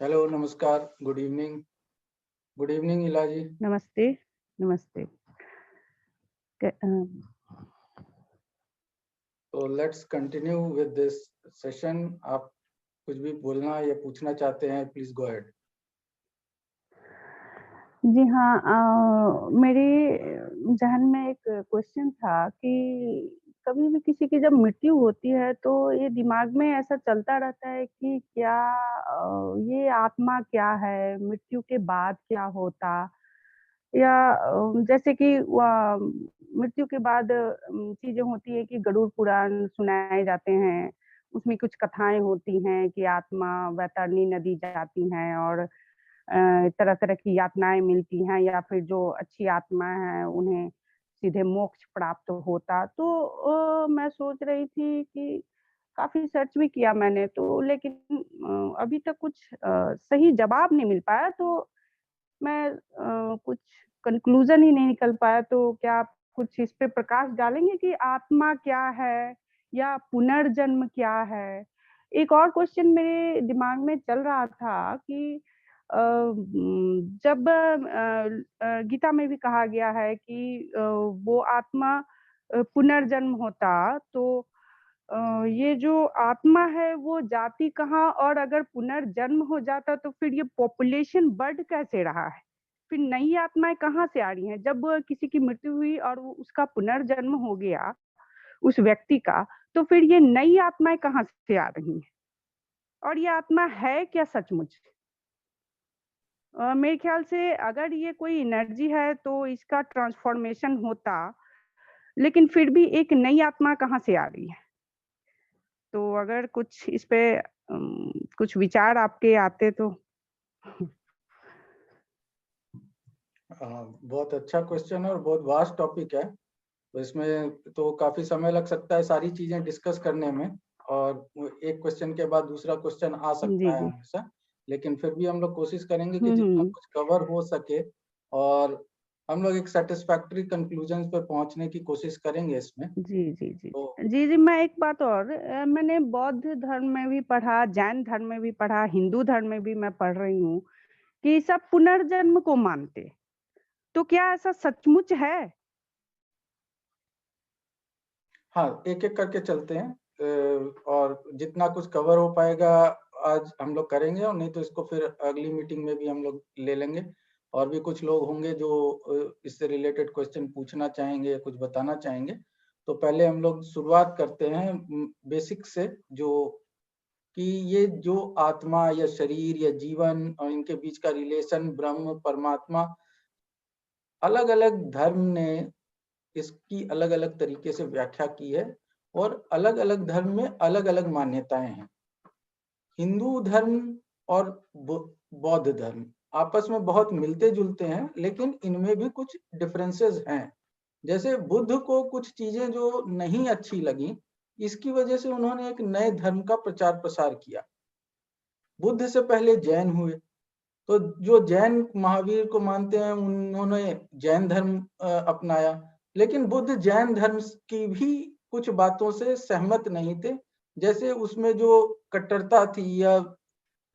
Hello, नमस्कार, good evening इला जी। नमस्ते, नमस्ते। क तो let's continue with this session. आप कुछ भी बोलना या पूछना चाहते हैं, प्लीज गो अहेड। जी हाँ, मेरे ज़हन में एक क्वेश्चन था कि कभी भी किसी की जब मृत्यु होती है तो ये दिमाग में ऐसा चलता रहता है कि क्या ये आत्मा क्या है? मृत्यु के बाद क्या होता? या जैसे कि मृत्यु के बाद चीज़ें होती हैं कि गरुड़ पुराण सुनाए जाते हैं, उसमें कुछ कथाएँ होती हैं कि आत्मा वैतरणी नदी जाती हैं और तरह-तरह की यातनाएँ मिलती हैं या फिर जो अच्छी आत्मा है उन्हें सीधे मोक्ष प्राप्त होता। तो मैं सोच रही थी कि काफ़ी सर्च भी किया मैंने तो लेकिन अभी तक कुछ सही जवाब नहीं मिल पाया तो मैं कुछ कन्क्लूज़न ही नहीं निकल पाया, तो क्या आप कुछ इस पे प्रकाश डालेंगे कि आत्मा क्या है? या पुनर्जन्म क्या है? एक और क्वेश्चन मेरे दिमाग में चल रहा था कि जब गीता में भी कहा गया है कि वो आत्मा पुनर्जन्म होता तो ये जो आत्मा है वो जाती कहाँ और अगर पुनर्जन्म हो जाता तो फिर ये पॉपुलेशन बढ़ कैसे रहा है? फिर नई आत्माएँ कहाँ से आ रही हैं? जब किसी की मृत्यु हुई और वो उसका पुनर्जन्म हो गया, उस व्यक्ति का, तो फिर ये नई आत्माएँ कहाँ से आ रही हैं? और ये आत्मा है क्या सचमुच? मेरे ख्याल से अगर ये कोई एनर्जी है तो इसका ट्रांसफॉर्मेशन होता, लेकिन फिर भी एक नई आत्मा कहाँ से आ रही है? तो अगर कुछ इस पे कुछ विचार आपके आते तो? बहुत अच्छा क्वेश्चन है और बहुत वास्ट टॉपिक है। तो इसमें तो काफी समय लग सकता है सारी चीजें डिस्कस करने में, और एक क्वेश्चन के बाद दूसरा क्वेश्चन आ जी, सकता है जी। हमेशा। लेकिन फिर भी हम लोग कोशिश करेंगे कि हुँ, जितना हुँ। कुछ कवर हो सके, और हम लोग एक सेटिस्फैक्टरी कंक्लूजन पे पहुंचने की कोशिश करेंगे इसमें। जी, जी, जी। तो जी, जी, मैं एक बात और मैंने बौद्ध धर्म में भी पढ़ा, जैन धर्म में भी पढ़ा, हिंदू धर्म में भी मैं पढ़ रही हूँ कि सब पुनर्जन्म को मानते। तो क्या ऐसा सचमुच है? हाँ, एक-एक करके चलते हैं। और जितना कुछ कवर हो पाएगा आज हम लोग करेंगे, और नहीं तो इसको फिर अगली मीटिंग में भी हम लोग ले लेंगे। और भी कुछ लोग होंगे जो इससे रिलेटेड क्वेश्चन पूछना चाहेंगे या कुछ बताना चाहेंगे। तो पहले हम लोग शुरुआत करते हैं बेसिक से, जो कि ये जो आत्मा या शरीर या जीवन और इनके बीच का रिलेशन, ब्रह्म, परमात्मा, अलग-अलग धर्म ने इसकी अलग-अलग तरीके से व्याख्या की है, और अलग-अलग धर्म में अलग-अलग मान्यताएं हैं। हिंदू धर्म और बौद्ध धर्म आपस में बहुत मिलते-जुलते हैं, लेकिन इनमें भी कुछ डिफरेंसेस हैं। जैसे बुद्ध को कुछ चीजें जो नहीं अच्छी लगी, इसकी वजह से उन्होंने एक नए धर्म का प्रचार प्रसार किया। बुद्ध से पहले जैन हुए, तो जो जैन महावीर को मानते हैं उन्होंने जैन धर्म अपनाया। लेकिन बुद्ध जैन धर्म की भी कुछ बातों से सहमत नहीं थे। जैसे उसमें जो कट्टरता थी या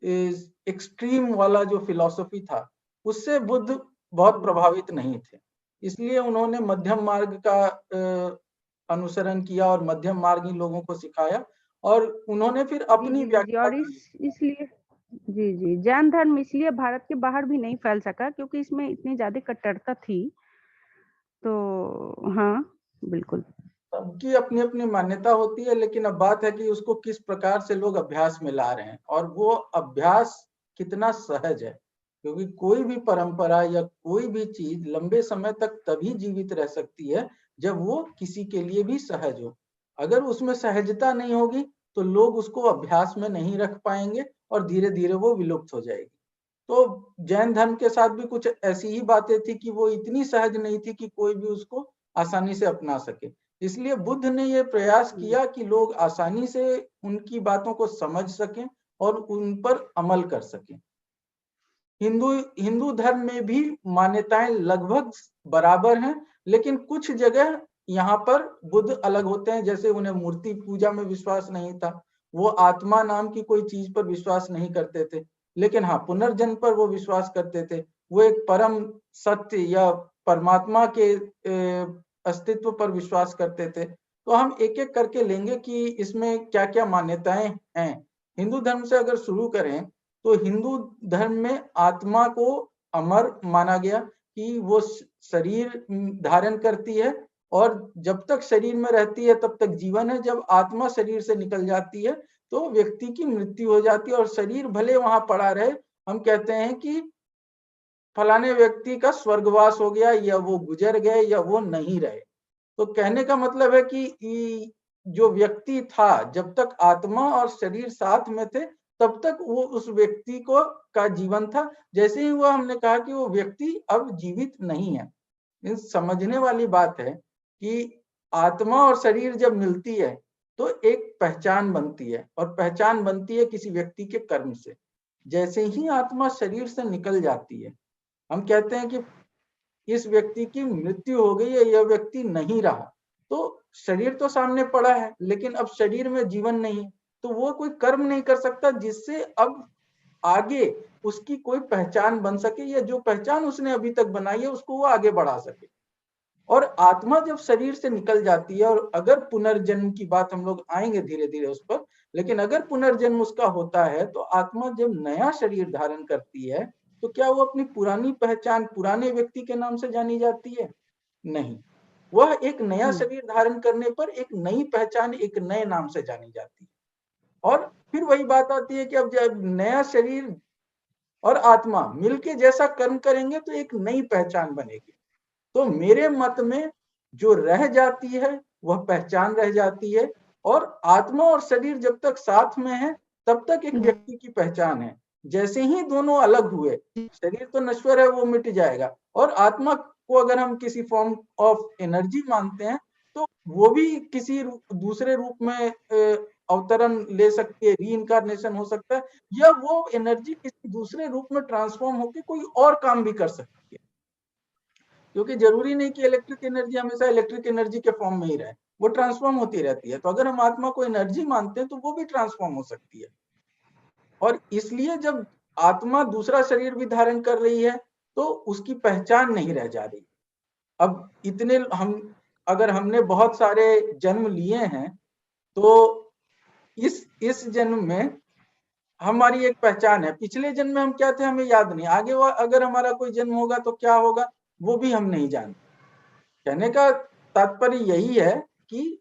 एक्सट्रीम वाला जो फिलॉसफी था, उससे बुद्ध बहुत हुँ। प्रभावित नहीं थे। इसलिए उन्होंने मध्यम मार्ग का अनुसरण किया और मध्यम मार्गी लोगों को सिखाया, और उन्होंने फिर जी, अपनी जी, जी व्याख्या और दी। इसलिए जी, जी, जैन धर्म इसलिए भारत के बाहर भी नहीं फैल सका क्योंकि इसमें इतनी ज़्यादा कट्टरता थी। तो हाँ, बिल्कुल। सबकी अपनी-अपनी मान्यता होती है, लेकिन अब बात है कि उसको किस प्रकार से लोग अभ्यास में ला रहे हैं, और वो अभ्यास कितना सहज है। क्योंकि कोई भी परंपरा या कोई भी चीज लंबे समय तक तभी जीवित रह सकती है जब वो किसी के लिए भी सहज हो। अगर उसमें सहजता नहीं होगी तो लोग उसको अभ्यास में नहीं रख पाएंगे, और धीरे-धीरे वो विलुप्त हो जाएगी। तो जैन धर्म के साथ भी कुछ ऐसी ही बातें थी कि वो इतनी सहज नहीं थी कि कोई भी उसको आसानी से अपना सके। इसलिए बुद्ध ने ये प्रयास हुँ। किया कि लोग आसानी से उनकी बातों को समझ सकें और उन पर अमल कर सकें। हिंदू हिंदू धर्म में भी मान्यताएं लगभग बराबर हैं, लेकिन कुछ जगह यहाँ पर बुद्ध अलग होते हैं। जैसे उन्हें मूर्ति पूजा में विश्वास नहीं था, वो आत्मा नाम की कोई चीज पर विश्वास नहीं करते थे। लेकिन हाँ, पुनर्जन्म पर वो विश्वास करते थे। वो एक परम सत्य या परमात्मा के अस्तित्व पर विश्वास करते थे। तो हम एक-एक करके लेंगे कि इसमें क्या-क्या मान्यताएं हैं। हिंदू धर्म से अगर शुरू करें तो हिंदू धर्म में आत्मा को अमर माना गया कि वो शरीर धारण करती है और जब तक शरीर में रहती है तब तक जीवन है। जब आत्मा शरीर से निकल जाती है तो व्यक्ति की मृत्यु हो जाती है और शरीर भले वहां पड़ा रहे, हम कहते हैं कि फलाने व्यक्ति का स्वर्गवास हो गया या वो गुजर गए या वो नहीं रहे। तो कहने का मतलब है कि जो व्यक्ति था, जब तक आत्मा और शरीर साथ में थे तब तक वो उस व्यक्ति को का जीवन था। जैसे ही वो हमने कहा कि वो व्यक्ति अब जीवित नहीं है। समझने वाली बात है कि आत्मा और शरीर जब मिलती है तो एक पहचान बनती है और पहचान बनती है किसी व्यक्ति के कर्म से। जैसे ही आत्मा शरीर से निकल जाती है, हम कहते हैं कि इस व्यक्ति की मृत्यु हो गई है, यह व्यक्ति नहीं रहा। तो शरीर तो सामने पड़ा है लेकिन अब शरीर में जीवन नहीं है, तो वो कोई कर्म नहीं कर सकता जिससे अब आगे उसकी कोई पहचान बन सके या जो पहचान उसने अभी तक बनाई है उसको वो आगे बढ़ा सके। और आत्मा जब शरीर से निकल जाती है, और अगर पुनर्जन्म की बात हम लोग आएंगे धीरे धीरे उस पर, लेकिन अगर पुनर्जन्म उसका होता है तो आत्मा जब नया शरीर धारण करती है तो क्या वो अपनी पुरानी पहचान पुराने व्यक्ति के नाम से जानी जाती है? नहीं, वह एक नया शरीर धारण करने पर एक नई पहचान एक नए नाम से जानी जाती है। और फिर वही बात आती है कि अब जब नया शरीर और आत्मा मिलके जैसा कर्म करेंगे तो एक नई पहचान बनेगी। तो मेरे मत में जो रह जाती है वह पहचान रह जाती है, और आत्मा और शरीर जब तक साथ में है तब तक एक व्यक्ति की पहचान है। जैसे ही दोनों अलग हुए, शरीर तो नश्वर है, वो मिट जाएगा, और आत्मा को अगर हम किसी फॉर्म ऑफ एनर्जी मानते हैं तो वो भी किसी दूसरे रूप में अवतरण ले सकती है, रीइंकार्नेशन हो सकता है, या वो एनर्जी किसी दूसरे रूप में ट्रांसफॉर्म होकर कोई और काम भी कर सकती है। क्योंकि जरूरी नहीं कि इलेक्ट्रिक एनर्जी हमेशा इलेक्ट्रिक एनर्जी के फॉर्म में ही रहे, वो ट्रांसफॉर्म होती रहती है। तो अगर हम आत्मा को एनर्जी मानते हैं तो वो भी ट्रांसफॉर्म हो सकती है। और इसलिए जब आत्मा दूसरा शरीर भी धारण कर रही है तो उसकी पहचान नहीं रह जा रही। अब इतने हम अगर हमने बहुत सारे जन्म लिए हैं तो इस जन्म में हमारी एक पहचान है। पिछले जन्म में हम क्या थे हमें याद नहीं, आगे वो अगर हमारा कोई जन्म होगा तो क्या होगा वो भी हम नहीं जानते। कहने का तात्पर्य यही है कि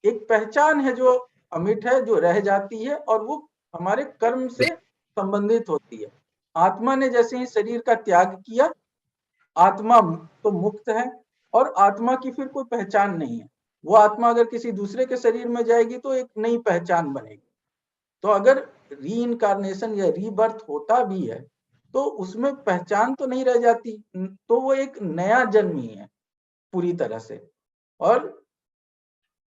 एक पहचान है जो अमिट है, जो रह जाती है और वो हमारे कर्म से संबंधित होती है। आत्मा ने जैसे ही शरीर का त्याग किया, आत्मा तो मुक्त है और आत्मा की फिर कोई पहचान नहीं है। वो आत्मा अगर किसी दूसरे के शरीर में जाएगी तो एक नई पहचान बनेगी। तो अगर रीइंकार्नेशन या रीबर्थ होता भी है तो उसमें पहचान तो नहीं रह जाती, तो वो एक नया जन्म ही है पूरी तरह से। और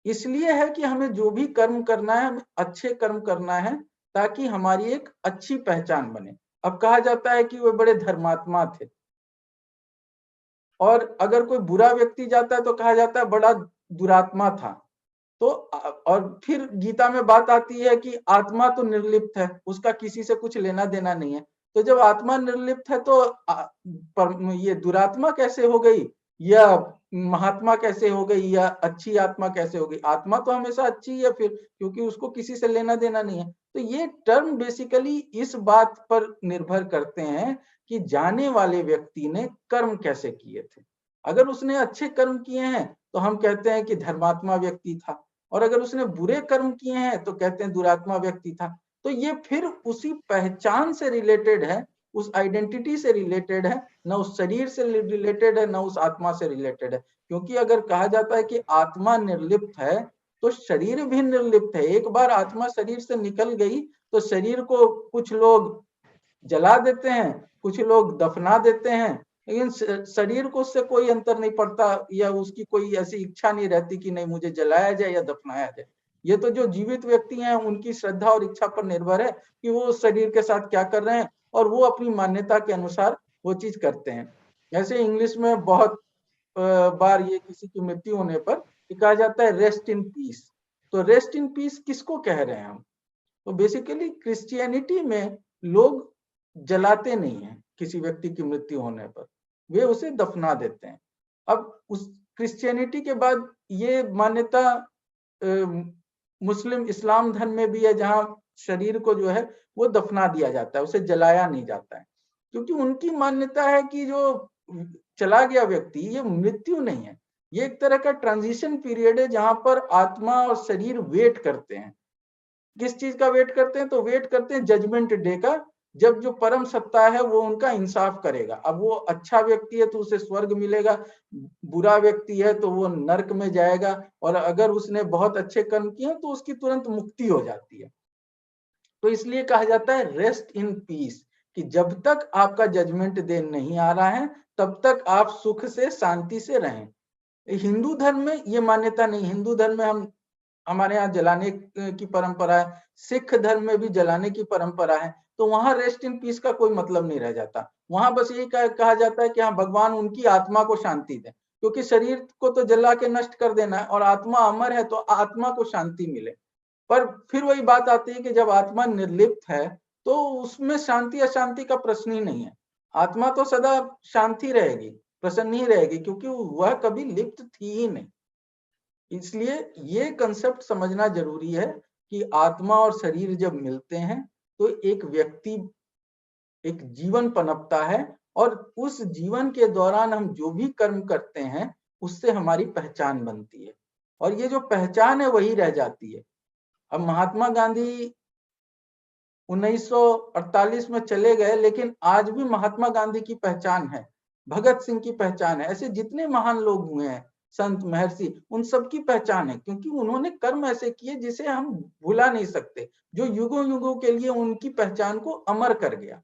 इसलिए है कि हमें जो भी कर्म करना है, हमें अच्छे कर्म करना है ताकि हमारी एक अच्छी पहचान बने। अब कहा जाता है कि वे बड़े धर्मात्मा थे, और अगर कोई बुरा व्यक्ति जाता है तो कहा जाता है बड़ा दुरात्मा था। तो और फिर गीता में बात आती है कि आत्मा तो निर्लिप्त है, उसका किसी से कुछ लेना देना नहीं है। तो जब आत्मा निर्लिप्त है तो ये दुरात्मा कैसे हो गई, या महात्मा कैसे हो गई, या अच्छी आत्मा कैसे हो गई? आत्मा तो हमेशा अच्छी है फिर, क्योंकि उसको किसी से लेना देना नहीं है। तो ये टर्म बेसिकली इस बात पर निर्भर करते हैं कि जाने वाले व्यक्ति ने कर्म कैसे किए थे। अगर उसने अच्छे कर्म किए हैं तो हम कहते हैं कि धर्मात्मा व्यक्ति था, और अगर उसने बुरे कर्म किए हैं तो कहते हैं दुरात्मा व्यक्ति था। तो ये फिर उसी पहचान से रिलेटेड है, उस आइडेंटिटी से रिलेटेड है, ना उस शरीर से रिलेटेड है, ना उस आत्मा से रिलेटेड है। क्योंकि अगर कहा जाता है कि आत्मा निर्लिप्त है तो शरीर भी निर्लिप्त है। एक बार आत्मा शरीर से निकल गई तो शरीर को कुछ लोग जला देते हैं, कुछ लोग दफना देते हैं, लेकिन शरीर को उससे कोई अंतर नहीं पड़ता, या उसकी कोई ऐसी इच्छा नहीं रहती कि नहीं मुझे जलाया जाए या दफनाया जाए। ये तो जो जीवित व्यक्ति हैं उनकी श्रद्धा और इच्छा पर निर्भर है कि वो उस शरीर के साथ क्या कर रहे हैं, और वो अपनी मान्यता के अनुसार वो चीज करते हैं। ऐसे इंग्लिश में बहुत बार ये किसी की मृत्यु होने पर कहा जाता है रेस्ट इन पीस। तो रेस्ट इन पीस किसको कह रहे हैं हम? तो बेसिकली क्रिश्चियनिटी में लोग जलाते नहीं हैं किसी व्यक्ति की मृत्यु होने पर, वे उसे दफना देते हैं। अब उस क्रिश्चियनिटी के बाद ये मान्यता मुस्लिम इस्लाम धर्म में भी है, जहां शरीर को जो है वो दफना दिया जाता है, उसे जलाया नहीं जाता है, क्योंकि उनकी मान्यता है कि जो चला गया व्यक्ति ये मृत्यु नहीं है, ये एक तरह का ट्रांजिशन पीरियड है जहां पर आत्मा और शरीर वेट करते हैं। किस चीज का वेट करते हैं? तो वेट करते हैं जजमेंट डे का, जब जो परम सत्ता है वो उनका इंसाफ करेगा। अब वो अच्छा व्यक्ति है तो उसे स्वर्ग मिलेगा, बुरा व्यक्ति है तो वो नरक में जाएगा, और अगर उसने बहुत अच्छे कर्म किए तो उसकी तुरंत मुक्ति हो जाती है। तो इसलिए कहा जाता है रेस्ट इन पीस, कि जब तक आपका जजमेंट डे नहीं आ रहा है तब तक आप सुख से शांति से रहें। हिंदू धर्म में ये मान्यता नहीं, हिंदू धर्म में हमारे यहाँ जलाने की परंपरा है, सिख धर्म में भी जलाने की परंपरा है, तो वहां रेस्ट इन पीस का कोई मतलब नहीं रह जाता। वहां बस यही कहा जाता है कि हाँ, भगवान उनकी आत्मा को शांति दे, क्योंकि शरीर को तो जला के नष्ट कर देना है, और आत्मा अमर है तो आत्मा को शांति मिले। पर फिर वही बात आती है कि जब आत्मा निर्लिप्त है तो उसमें शांति अशांति का प्रश्न ही नहीं है। आत्मा तो सदा शांति रहेगी, प्रसन्न ही रहेगी, क्योंकि वह कभी लिप्त थी ही नहीं। इसलिए ये कंसेप्ट समझना जरूरी है कि आत्मा और शरीर जब मिलते हैं तो एक व्यक्ति, एक जीवन पनपता है, और उस जीवन के दौरान हम जो भी कर्म करते हैं उससे हमारी पहचान बनती है, और ये जो पहचान है वही रह जाती है। अब महात्मा गांधी 1948 में चले गए, लेकिन आज भी महात्मा गांधी की पहचान है, भगत सिंह की पहचान है, ऐसे जितने महान लोग हुए हैं, संत महर्षि, उन सबकी पहचान है, क्योंकि उन्होंने कर्म ऐसे किए जिसे हम भुला नहीं सकते, जो युगों युगों के लिए उनकी पहचान को अमर कर गया।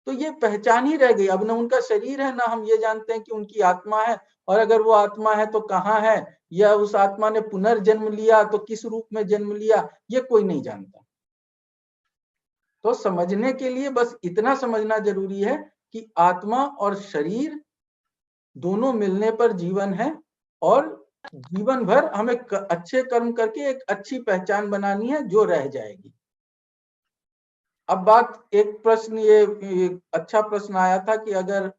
तो ये पहचान ही रह गई। अब ना उनका शरीर है, ना हम ये जानते हैं कि उनकी आत्मा है, और अगर वो आत्मा है तो कहाँ है, या उस आत्मा ने पुनर्जन्म लिया तो किस रूप में जन्म लिया, ये कोई नहीं जानता। तो समझने के लिए बस इतना समझना जरूरी है कि आत्मा और शरीर दोनों मिलने पर जीवन है, और जीवन भर हमें अच्छे कर्म करके एक अच्छी पहचान बनानी है जो रह जाएगी। अब बात, एक प्रश्न ये अच्छा प्रश्न आया था कि अगर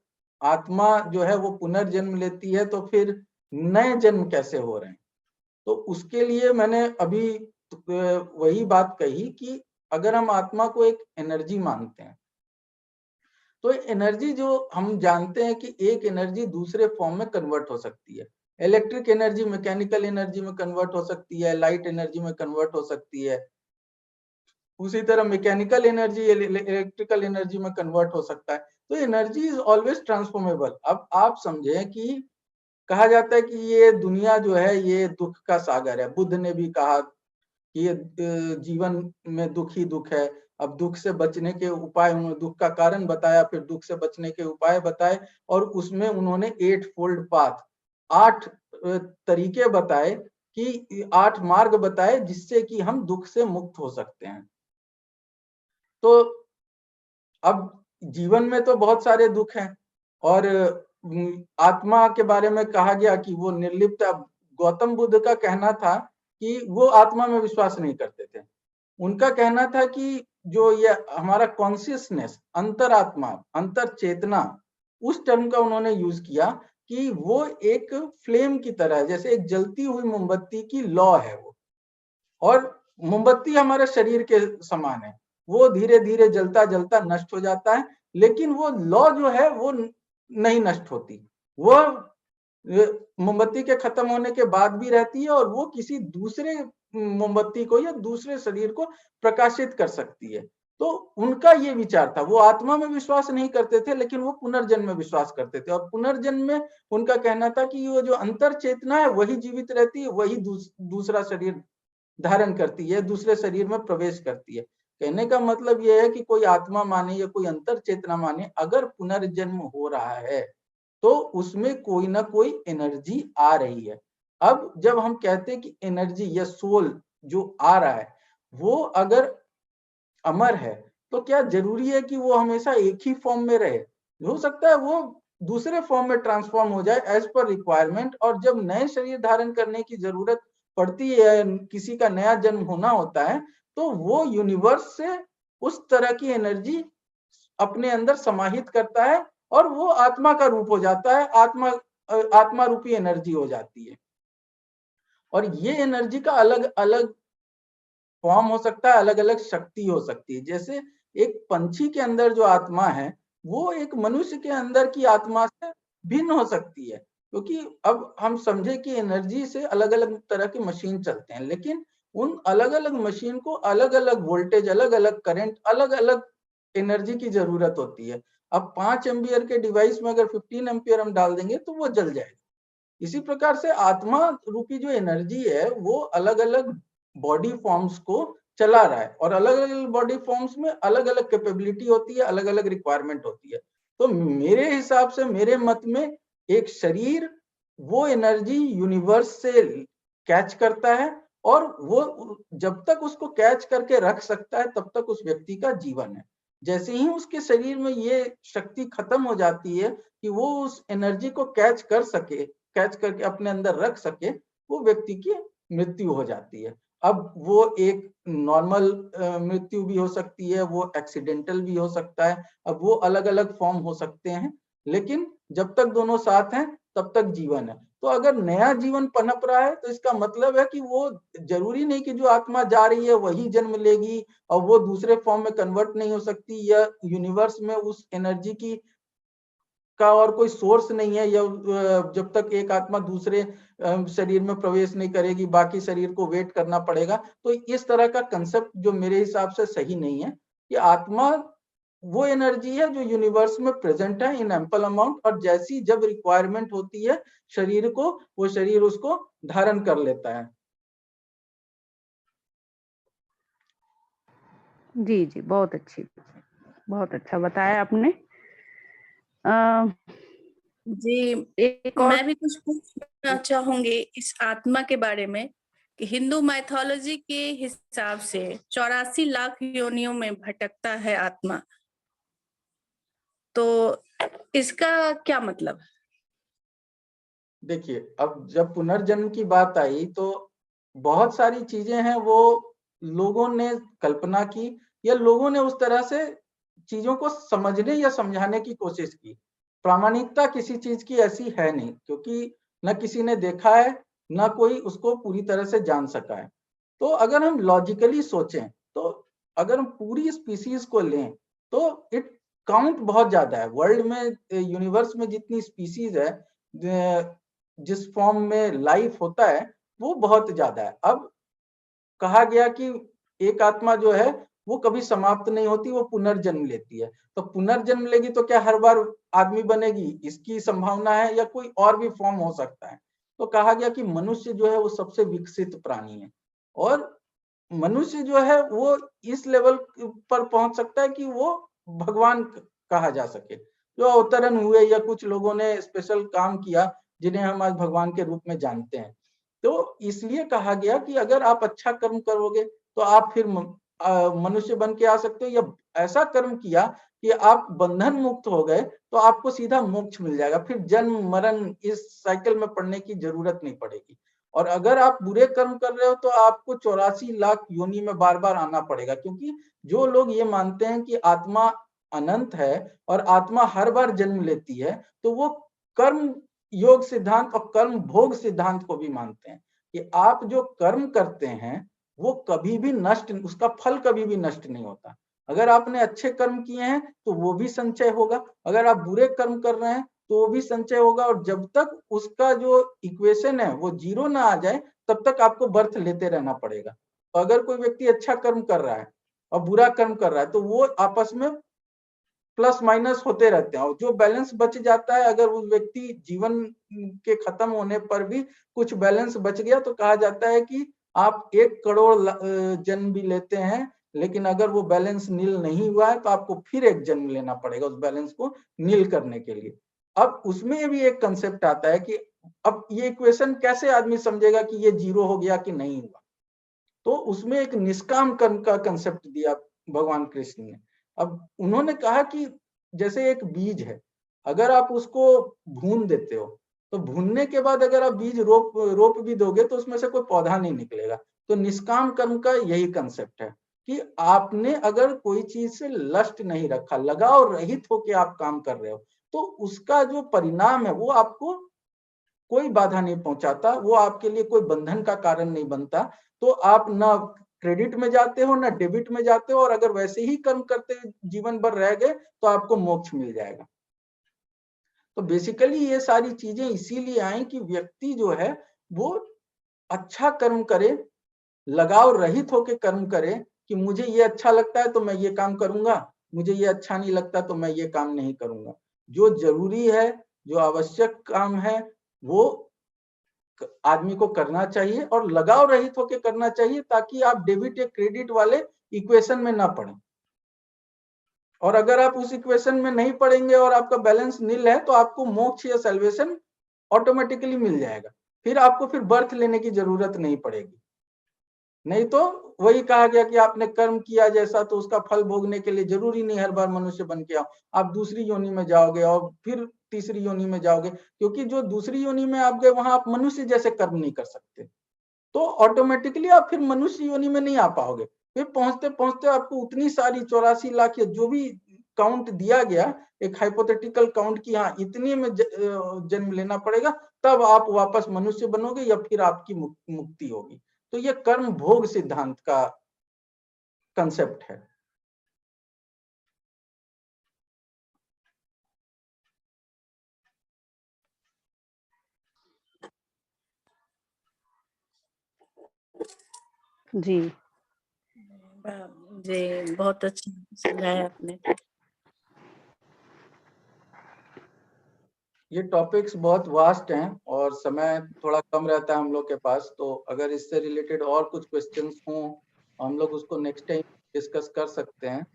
आत्मा जो है वो पुनर्जन्म लेती है तो फिर नए जन्म कैसे हो रहे हैं? तो उसके लिए मैंने अभी वही बात कही कि अगर हम आत्मा को एक एनर्जी मानते हैं, तो एनर्जी जो हम जानते हैं कि एक एनर्जी दूसरे फॉर्म में कन्वर्ट हो सकती है। इलेक्ट्रिक एनर्जी मैकेनिकल एनर्जी में कन्वर्ट हो सकती है, लाइट एनर्जी में कन्वर्ट हो सकती है, उसी तरह मैकेनिकल एनर्जी इलेक्ट्रिकल एनर्जी में कन्वर्ट हो सकता है। तो एनर्जी इज ऑलवेज ट्रांसफॉर्मेबल। अब आप समझें कि कहा जाता है कि ये दुनिया जो है ये दुख का सागर है। बुद्ध ने भी कहा कि ये जीवन में दुख ही दुख है। अब दुख से बचने के उपाय, उन्होंने दुख का कारण बताया, फिर दुख से बचने के उपाय बताए, और उसमें उन्होंने 8 फोल्ड पाथ, 8 तरीके बताए, कि 8 मार्ग बताए जिससे कि हम दुख से मुक्त हो सकते हैं। तो अब जीवन में तो बहुत सारे दुख हैं, और आत्मा के बारे में कहा गया कि वो निर्लिप्त। अब गौतम बुद्ध का कहना था कि वो आत्मा में विश्वास नहीं करते थे। उनका कहना था कि जो ये हमारा कॉन्शियसनेस, अंतरात्मा, अंतर चेतना, उस टर्म का उन्होंने यूज किया कि वो एक फ्लेम की तरह है, जैसे एक जलती हुई मोमबत्ती की लौ है वो। और मोमबत्ती हमारे शरीर के समान है, वो धीरे धीरे जलता जलता नष्ट हो जाता है, लेकिन वो लौ जो है वो नहीं नष्ट होती। वो मोमबत्ती के खत्म होने के बाद भी रहती है, और वो किसी दूसरे मोमबत्ती को या दूसरे शरीर को प्रकाशित कर सकती है। तो उनका ये विचार था। वो आत्मा में विश्वास नहीं करते थे, लेकिन वो पुनर्जन्म में विश्वास करते थे, और पुनर्जन्म में उनका कहना था कि वो जो अंतर चेतना है वही जीवित रहती है, वही दूसरा शरीर धारण करती है, दूसरे शरीर में प्रवेश करती है। कहने का मतलब यह है कि कोई आत्मा माने या कोई अंतर चेतना माने, अगर पुनर्जन्म हो रहा है तो उसमें कोई ना कोई एनर्जी आ रही है। अब जब हम कहते हैं कि एनर्जी या सोल जो आ रहा है वो अगर अमर है, तो क्या जरूरी है कि वो हमेशा एक ही फॉर्म में रहे? हो सकता है वो दूसरे फॉर्म में ट्रांसफॉर्म हो जाए एज पर रिक्वायरमेंट, और जब नए शरीर धारण करने की जरूरत पड़ती है, किसी का नया जन्म होना होता है, तो वो यूनिवर्स से उस तरह की एनर्जी अपने अंदर समाहित करता है और वो आत्मा का रूप हो जाता है, आत्मा रूपी एनर्जी हो जाती है। और ये एनर्जी का अलग अलग फॉर्म हो सकता है, अलग अलग शक्ति हो सकती है। जैसे एक पंछी के अंदर जो आत्मा है वो एक मनुष्य के अंदर की आत्मा से भिन्न हो सकती है, क्योंकि अब हम समझे कि एनर्जी से अलग अलग तरह के मशीन चलते हैं, लेकिन उन अलग अलग मशीन को अलग अलग वोल्टेज, अलग अलग करंट, अलग अलग एनर्जी की जरूरत होती है। अब 5 एम्पियर के डिवाइस में अगर 15 एम्पियर हम डाल देंगे तो वो जल जाएगा। इसी प्रकार से आत्मा रूपी जो एनर्जी है वो अलग अलग बॉडी फॉर्म्स को चला रहा है, और अलग अलग बॉडी फॉर्म्स में अलग अलग कैपेबिलिटी होती है, अलग अलग रिक्वायरमेंट होती है। तो मेरे हिसाब से, मेरे मत में, एक शरीर वो एनर्जी यूनिवर्स से कैच करता है, और वो जब तक उसको कैच करके रख सकता है तब तक उस व्यक्ति का जीवन है। जैसे ही उसके शरीर में ये शक्ति खत्म हो जाती है कि वो उस एनर्जी को कैच करके अपने अंदर रख सके, वो व्यक्ति की मृत्यु हो जाती है। अब वो एक नॉर्मल मृत्यु भी हो सकती है, वो एक्सीडेंटल भी हो सकता है, अब वो अलग अलग फॉर्म हो सकते हैं, लेकिन जब तक दोनों साथ हैं तब तक जीवन है। तो अगर नया जीवन पनप रहा है तो इसका मतलब है कि वो जरूरी नहीं कि जो आत्मा जा रही है वही जन्म लेगी और वो दूसरे फॉर्म में कन्वर्ट नहीं हो सकती, या यूनिवर्स में उस एनर्जी की का और कोई सोर्स नहीं है, या जब तक एक आत्मा दूसरे शरीर में प्रवेश नहीं करेगी बाकी शरीर को वेट करना पड़ेगा। तो इस तरह का कंसेप्ट जो मेरे हिसाब से सही नहीं है, कि आत्मा वो एनर्जी है जो यूनिवर्स में प्रेजेंट है इन एम्पल अमाउंट, और जैसी जब रिक्वायरमेंट होती है शरीर को, वो शरीर उसको धारण कर लेता है। जी, जी, बहुत अच्छा बताया आपने। अ, जी, एक और मैं भी कुछ पूछना चाहूंगी इस आत्मा के बारे में कि हिंदू माइथोलॉजी के हिसाब से 84 लाख योनियों में भटकता है आत्मा, तो इसका क्या मतलब? देखिए, अब जब पुनर्जन्म की बात आई तो बहुत सारी चीजें हैं वो लोगों ने कल्पना की, या लोगों ने उस तरह से चीजों को समझने या समझाने की कोशिश की। प्रामाणिकता किसी चीज की ऐसी है नहीं, क्योंकि न किसी ने देखा है, न कोई उसको पूरी तरह से जान सका है। तो अगर हम लॉजिकली सोचें, तो अगर हम पूरी स्पीसीज को लें तो इट काउंट बहुत ज्यादा है। वर्ल्ड में, यूनिवर्स में जितनी स्पीसीज है, जिस फॉर्म में लाइफ होता है, वो बहुत ज्यादा है। अब कहा गया कि एक आत्मा जो है वो कभी समाप्त नहीं होती, वो पुनर्जन्म लेती है। तो पुनर्जन्म लेगी तो क्या हर बार आदमी बनेगी, इसकी संभावना है, या कोई और भी फॉर्म हो सकता है? तो कहा गया कि मनुष्य जो है वो सबसे विकसित प्राणी है, और मनुष्य जो है वो इस लेवल पर पहुंच सकता है कि वो भगवान कहा जा सके। जो अवतरण हुए या कुछ लोगों ने स्पेशल काम किया जिन्हें हम आज भगवान के रूप में जानते हैं। तो इसलिए कहा गया कि अगर आप अच्छा कर्म करोगे तो आप फिर मनुष्य बन के आ सकते हो, या ऐसा कर्म किया कि आप बंधन मुक्त हो गए तो आपको सीधा मोक्ष मिल जाएगा, फिर जन्म मरण इस साइकिल में पड़ने की जरूरत नहीं पड़ेगी। और अगर आप बुरे कर्म कर रहे हो तो आपको 84 लाख योनि में बार बार आना पड़ेगा, क्योंकि जो लोग ये मानते हैं कि आत्मा अनंत है और आत्मा हर बार जन्म लेती है, तो वो कर्म योग सिद्धांत और कर्म भोग सिद्धांत को भी मानते हैं कि आप जो कर्म करते हैं वो कभी भी नष्ट, उसका फल कभी भी नष्ट नहीं होता। अगर आपने अच्छे कर्म किए हैं तो वो भी संचय होगा, अगर आप बुरे कर्म कर रहे हैं तो वो भी संचय होगा, और जब तक उसका जो इक्वेशन है वो जीरो ना आ जाए तब तक आपको बर्थ लेते रहना पड़ेगा। तो अगर कोई व्यक्ति अच्छा कर्म कर रहा है और बुरा कर्म कर रहा है तो वो आपस में प्लस माइनस होते रहते हैं, और जो बैलेंस बच जाता है, अगर उस व्यक्ति जीवन के खत्म होने पर भी कुछ बैलेंस बच गया तो कहा जाता है कि आप 1 करोड़ जन्म भी लेते हैं, लेकिन अगर वो बैलेंस नील नहीं हुआ है तो आपको फिर एक जन्म लेना पड़ेगा उस बैलेंस को नील करने के लिए। अब उसमें भी एक कंसेप्ट आता है कि अब ये इक्वेशन कैसे आदमी समझेगा कि ये जीरो हो गया कि नहीं हुआ? तो उसमें एक निष्काम कर्म का कंसेप्ट दिया भगवान कृष्ण ने। अब उन्होंने कहा कि जैसे एक बीज है, अगर आप उसको भून देते हो तो भूनने के बाद अगर आप बीज रोप रोप भी दोगे तो उसमें से कोई पौधा नहीं निकलेगा। तो निष्काम कर्म का यही कंसेप्ट है। कि आपने अगर कोई चीज से लस्ट नहीं रखा, लगाव रहित होके आप काम कर रहे हो, तो उसका जो परिणाम है वो आपको कोई बाधा नहीं पहुंचाता, वो आपके लिए कोई बंधन का कारण नहीं बनता। तो आप ना क्रेडिट में जाते हो ना डेबिट में जाते हो, और अगर वैसे ही कर्म करते जीवन भर रह गए तो आपको मोक्ष मिल जाएगा। तो बेसिकली ये सारी चीजें इसीलिए आई कि व्यक्ति जो है वो अच्छा कर्म करे, लगाव रहित होकर कर्म करे, कि मुझे ये अच्छा लगता है तो मैं ये काम करूंगा, मुझे ये अच्छा नहीं लगता तो मैं ये काम नहीं करूंगा। जो जरूरी है, जो आवश्यक काम है, वो आदमी को करना चाहिए और लगाव रहित होकर करना चाहिए, ताकि आप डेबिट या क्रेडिट वाले इक्वेशन में ना पड़े। और अगर आप उस इक्वेशन में नहीं पड़ेंगे और आपका बैलेंस नील है, तो आपको मोक्ष या सैल्वेशन ऑटोमेटिकली मिल जाएगा, फिर आपको फिर बर्थ लेने की जरूरत नहीं पड़ेगी। नहीं तो वही कहा गया कि आपने कर्म किया जैसा, तो उसका फल भोगने के लिए जरूरी नहीं हर बार मनुष्य बन के आओ, आप दूसरी योनि में जाओगे और फिर तीसरी योनि में जाओगे, क्योंकि जो दूसरी योनि में आप गए वहां आप मनुष्य जैसे कर्म नहीं कर सकते, तो ऑटोमेटिकली आप फिर मनुष्य योनि में नहीं आ पाओगे। फिर पहुंचते पहुंचते आपको उतनी सारी 84 लाख या जो भी काउंट दिया गया, एक हाइपोथेटिकल काउंट की हाँ इतने में जन्म लेना पड़ेगा, तब आप वापस मनुष्य बनोगे या फिर आपकी मुक्ति होगी। तो ये कर्म भोग सिद्धांत का कंसेप्ट है। जी जी बहुत अच्छा समझाया आपने। ये टॉपिक्स बहुत वास्ट हैं और समय थोड़ा कम रहता है हम लोग के पास, तो अगर इससे रिलेटेड और कुछ क्वेश्चंस हों हम लोग उसको नेक्स्ट टाइम डिस्कस कर सकते हैं।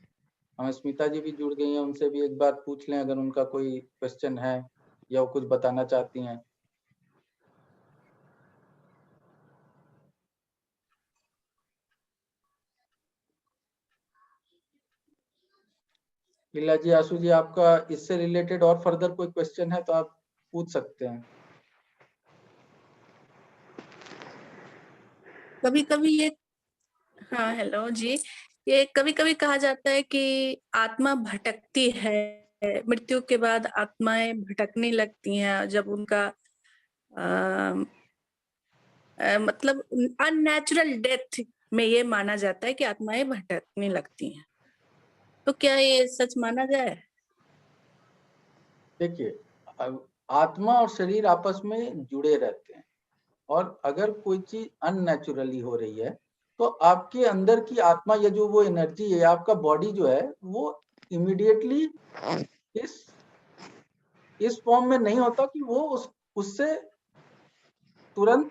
हमें स्मिता जी भी जुड़ गई हैं, उनसे भी एक बार पूछ लें अगर उनका कोई क्वेश्चन है या वो कुछ बताना चाहती हैं। लीला जी, आशु जी, आपका इससे रिलेटेड और फर्दर कोई क्वेश्चन है तो आप पूछ सकते हैं। कभी कभी ये, हाँ हेलो जी, ये कभी कभी कहा जाता है कि आत्मा भटकती है, मृत्यु के बाद आत्माएं भटकने लगती हैं जब उनका मतलब अननेचुरल डेथ में ये माना जाता है कि आत्माएं भटकने लगती हैं, तो क्या ये सच माना जाए? देखिए, आत्मा और शरीर आपस में जुड़े रहते हैं, और अगर कोई चीज अननेचुरली हो रही है तो आपके अंदर की आत्मा या जो वो एनर्जी है, आपका बॉडी जो है वो इमीडिएटली इस फॉर्म में नहीं होता कि वो उससे तुरंत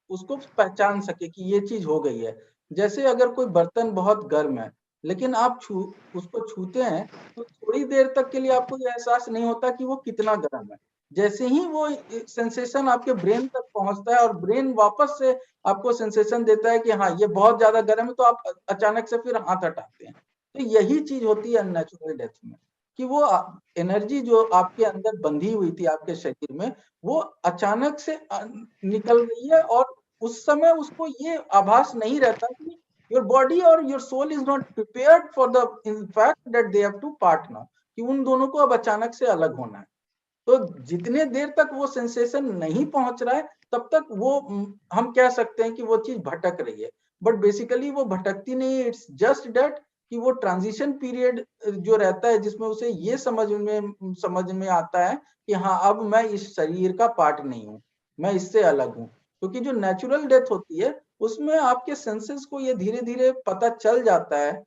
उसको पहचान सके कि ये चीज हो गई है। जैसे अगर कोई बर्तन बहुत गर्म है लेकिन आप उसको छूते हैं, तो थोड़ी देर तक के लिए आपको ये एहसास नहीं होता कि वो कितना गर्म है। जैसे ही वो सेंसेशन आपके ब्रेन तक पहुंचता है और ब्रेन वापस से आपको सेंसेशन देता है कि हाँ ये बहुत ज्यादा गर्म है, तो आप अचानक से फिर हाथ हटाते हैं। तो यही चीज होती है अननेचुरल डेथ में, कि वो एनर्जी जो आपके अंदर बंधी हुई थी आपके शरीर में, वो अचानक से निकल रही है, और उस समय उसको ये आभास नहीं रहता कि योर बॉडी और your soul is not prepared for the fact that they have to part now, कि उन दोनों को अब अचानक से अलग होना है। तो जितने देर तक वो सेंसेशन नहीं पहुंच रहा है तब तक वो हम कह सकते हैं कि वो चीज भटक रही है, बट बेसिकली वो भटकती नहीं है। इट्स जस्ट दैट कि वो ट्रांजिशन पीरियड जो रहता है जिसमें उसे ये समझ में आता है कि हाँ अब मैं इस शरीर का पार्ट नहीं हूँ, मैं इससे अलग हूँ। क्योंकि जो नेचुरल डेथ होती है उसमें आपके सेंसेस को ये धीरे धीरे पता चल जाता है,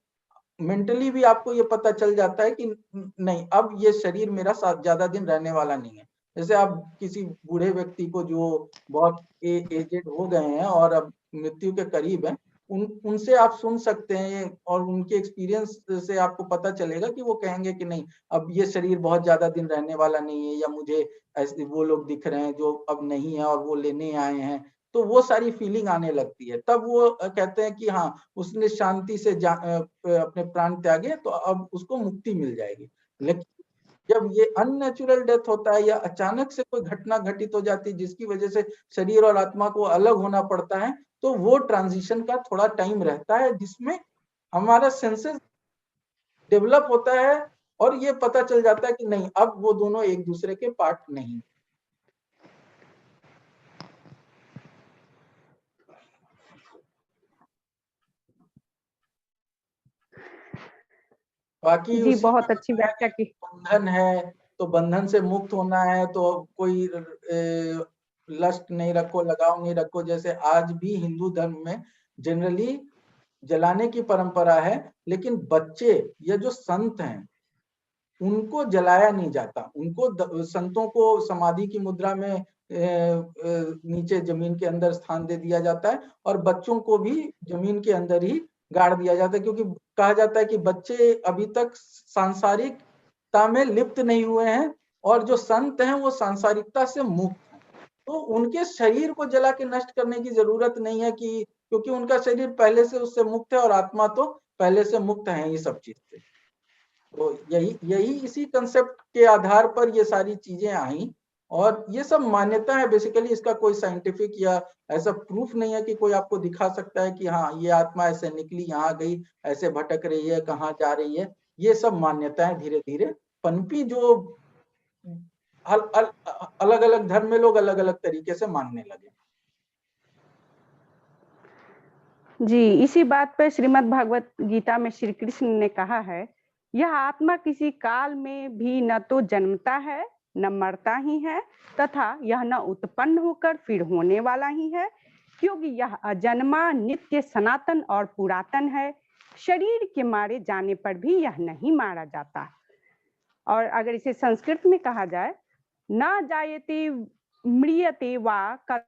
मेंटली भी आपको ये पता चल जाता है कि नहीं अब ये शरीर मेरा साथ ज्यादा दिन रहने वाला नहीं है। जैसे आप किसी बूढ़े व्यक्ति को जो बहुत एजेड हो गए हैं और अब मृत्यु के करीब हैं, उनसे आप सुन सकते हैं और उनके एक्सपीरियंस से आपको पता चलेगा कि वो कहेंगे कि नहीं अब ये शरीर बहुत ज्यादा दिन रहने वाला नहीं है, या मुझे ऐसे वो लोग दिख रहे हैं जो अब नहीं है और वो लेने आए हैं। तो वो सारी फीलिंग आने लगती है, तब वो कहते हैं कि हाँ उसने शांति से अपने प्राण त्यागे तो अब उसको मुक्ति मिल जाएगी। लेकिन जब ये अननेचुरल डेथ होता है या अचानक से कोई घटना घटित हो जाती है जिसकी वजह से शरीर और आत्मा को अलग होना पड़ता है, तो वो ट्रांजिशन का थोड़ा टाइम रहता है जिसमें हमारा सेंसेस डेवलप होता है और ये पता चल जाता है कि नहीं, अब वो दोनों एक दूसरे के पार्ट नहीं। बाकी जी, उसी में बहुत अच्छी बताया व्याख्या कि की। बंधन है तो बंधन से मुक्त होना है तो कोई लस्ट नहीं रखो, लगाव नहीं रखो। जैसे आज भी हिंदू धर्म में जनरली जलाने की परंपरा है, लेकिन बच्चे या जो संत हैं उनको जलाया नहीं जाता। उनको संतों को समाधि की मुद्रा में नीचे जमीन के अंदर स्थान दे दिया जाता है और बच्चों को भी जमीन के अंदर ही गाड़ दिया जाता है, क्योंकि कहा जाता है कि बच्चे अभी तक सांसारिकता में लिप्त नहीं हुए हैं और जो संत हैं वो सांसारिकता से मुक्त हैं। तो उनके शरीर को जला के नष्ट करने की जरूरत नहीं है, कि क्योंकि उनका शरीर पहले से उससे मुक्त है और आत्मा तो पहले से मुक्त है ही सब चीज से। तो यही यही इसी कंसेप्ट के आधार पर ये सारी चीजें आई और ये सब मान्यता है बेसिकली। इसका कोई साइंटिफिक या ऐसा प्रूफ नहीं है कि कोई आपको दिखा सकता है कि हाँ ये आत्मा ऐसे निकली, यहाँ गई, ऐसे भटक रही है, कहाँ जा रही है। ये सब मान्यताएं धीरे धीरे पनपी, जो अलग अलग धर्म में लोग अलग अलग तरीके से मानने लगे। जी, इसी बात पर श्रीमद् भागवत गीता में श्री कृष्ण ने कहा है, यह आत्मा किसी काल में भी न तो जन्मता है न मरता ही है, तथा यह न उत्पन्न होकर फिर होने वाला ही है, क्योंकि यह अजन्मा, नित्य, सनातन और पुरातन है। शरीर के मारे जाने पर भी यह नहीं मारा जाता। और अगर इसे संस्कृत में कहा जाए, न जायते म्रियते वा